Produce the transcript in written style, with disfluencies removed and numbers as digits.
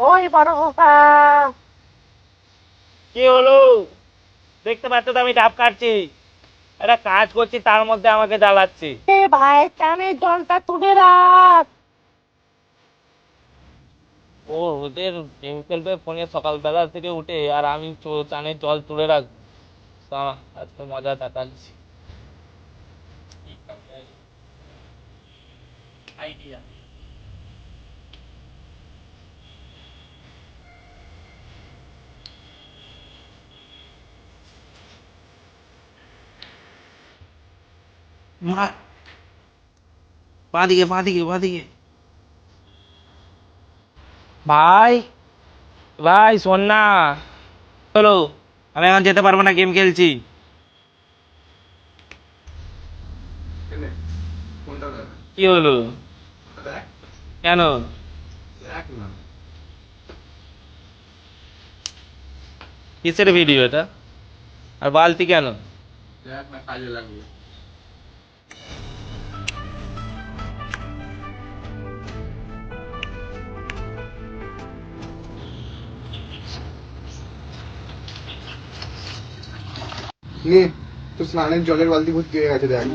ওই বড় খোকা, কি হলো? দেখতে পাচ্ছ তো আমি ডাব কাটছি, একটা কাজ করছি তার মধ্যে আমাকে জ্বালাচ্ছে। ভাই কানের জলটা তুলে রাখ। ও ওদের গেম খেলবে ফোনে সকালবেলা থেকে উঠে, আর আমি চানের জল তুলে রাখবো। আজকে মজা দেখাচ্ছি। আইডিয়া। বাঁদিকে বাঁদিকে বাঁদিকে। ভাই, ভাই শোন না। হলো, আমি এখন যেতে পারবো না, গেম খেলছি। কি হলো? কেন? কিসের ভিডিও এটা? আর বালতি কেন? নে, তো স্নানের জলের বালতি ভর্তি হয়ে গেছে দেখ।